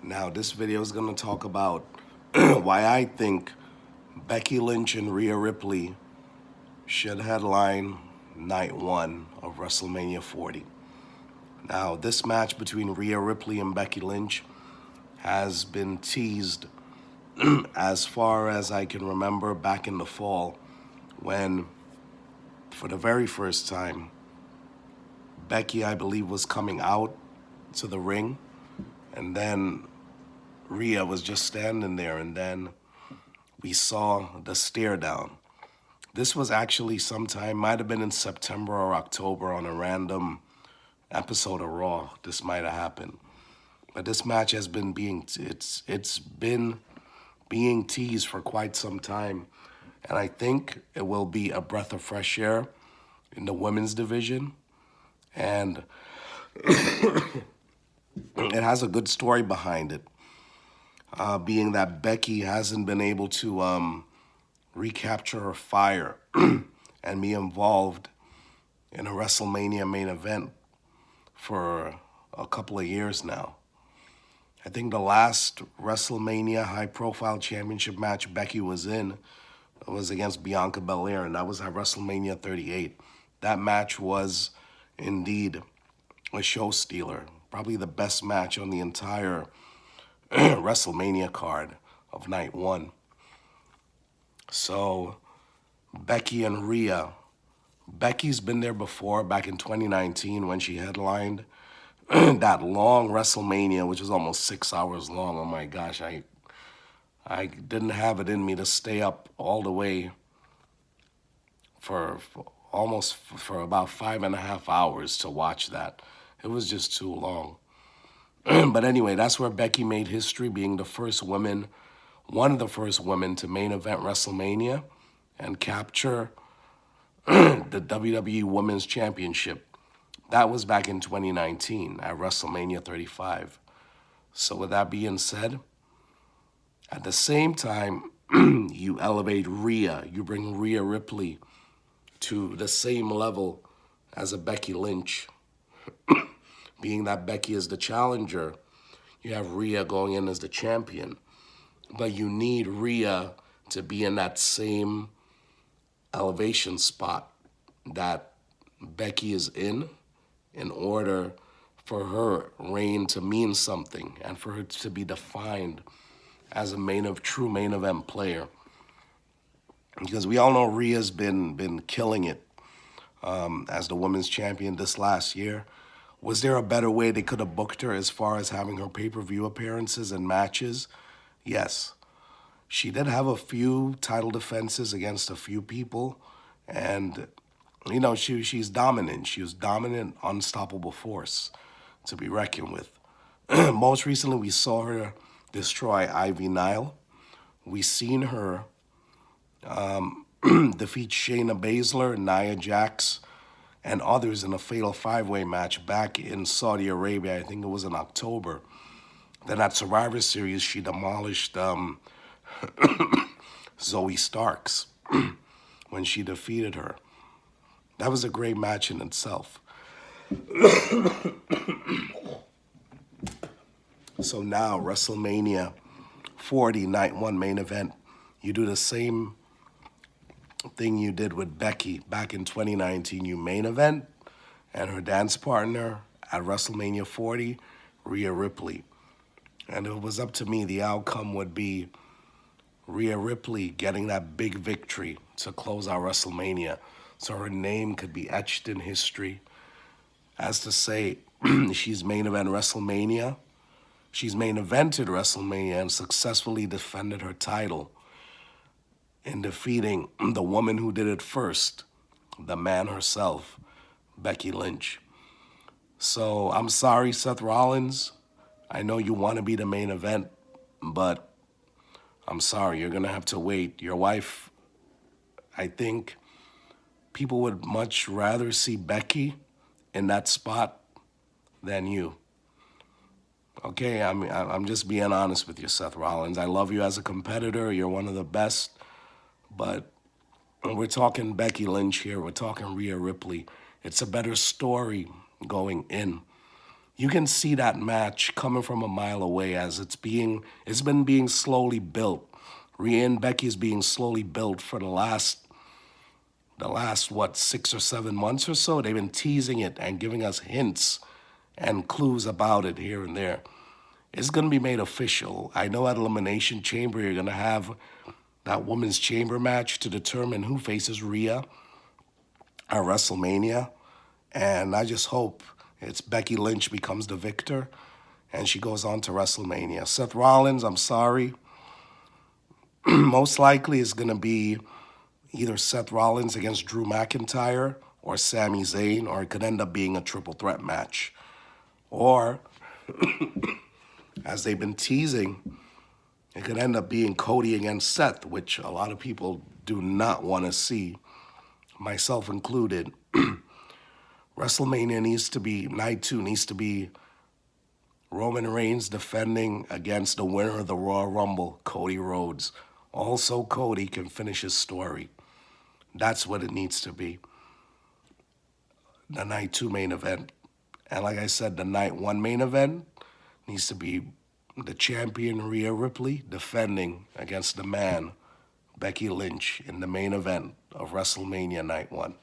Now, this video is going to talk about why I think Becky Lynch and Rhea Ripley should headline night one of WrestleMania 40. Now, this match between Rhea Ripley and Becky Lynch has been teased as far as I can remember back in the fall when, for the very first time, Becky, I believe, was coming out to the ring, and then Rhea was just standing there, and then we saw the stare down. This was actually sometime, might have been in September or October on a random episode of Raw. This might have happened. But this match has been it's been being teased for quite some time. And I think it will be a breath of fresh air in the women's division. And it has a good story behind it. Being that Becky hasn't been able to recapture her fire and be involved in a WrestleMania main event for a couple of years now. I think the last WrestleMania high-profile championship match Becky was in was against Bianca Belair, and that was at WrestleMania 38. That match was indeed a show stealer, probably the best match on the entire WrestleMania card of night one. So Becky and Rhea. Becky's been there before, back in 2019 when she headlined that long WrestleMania, which was almost 6 hours long. Oh my gosh, I didn't have it in me to stay up all the way for about 5.5 hours to watch that. It was just too long. But anyway, that's where Becky made history, being the first woman, one of the first women to main event WrestleMania and capture the WWE Women's Championship. That was back in 2019 at WrestleMania 35. So with that being said, at the same time, you elevate Rhea, you bring Rhea Ripley to the same level as a Becky Lynch. Being that Becky is the challenger, you have Rhea going in as the champion. But you need Rhea to be in that same elevation spot that Becky is in order for her reign to mean something and for her to be defined as a true main event player. Because we all know Rhea's been killing it as the women's champion this last year. Was there a better way they could have booked her as far as having her pay-per-view appearances and matches? Yes. She did have a few title defenses against a few people, and you know, she's dominant. She was dominant, unstoppable force to be reckoned with. Most recently, we saw her destroy Ivy Nile. We seen her defeat Shayna Baszler, Nia Jax, and others in a fatal five-way match back in Saudi Arabia. I think it was in October. Then at Survivor Series, she demolished Zoe Starks when she defeated her. That was a great match in itself. So now, WrestleMania 40, night one main event, you do the same thing you did with Becky back in 2019. You main event, and her dance partner at WrestleMania 40, Rhea Ripley. And if it was up to me, the outcome would be Rhea Ripley getting that big victory to close out WrestleMania, so her name could be etched in history as to say she's main event WrestleMania. She's main evented WrestleMania and successfully defended her title in defeating the woman who did it first, the man herself, Becky Lynch. So I'm sorry, Seth Rollins. I know you want to be the main event, but I'm sorry, you're going to have to wait. Your wife, I think people would much rather see Becky in that spot than you. Okay, I'm just being honest with you, Seth Rollins. I love you as a competitor. You're one of the best. But we're talking Becky Lynch here. We're talking Rhea Ripley. It's a better story going in. you can see that match coming from a mile away as it's been being slowly built. Rhea and Becky is being slowly built for the last what 6 or 7 months or so. They've been teasing it and giving us hints and clues about it here and there. It's gonna be made official. I know at Elimination Chamber you're gonna have that women's chamber match to determine who faces Rhea at WrestleMania. And I just hope it's Becky Lynch becomes the victor and she goes on to WrestleMania. Seth Rollins, I'm sorry. Most likely it's going to be either Seth Rollins against Drew McIntyre or Sami Zayn, or it could end up being a triple threat match. Or, as they've been teasing, it could end up being Cody against Seth, which a lot of people do not want to see, myself included. WrestleMania night 2 needs to be Roman Reigns defending against the winner of the Royal Rumble, Cody Rhodes. Also, Cody can finish his story. That's what it needs to be. The night 2 main event. And like I said, the night 1 main event needs to be the champion Rhea Ripley defending against the man Becky Lynch in the main event of WrestleMania night 1.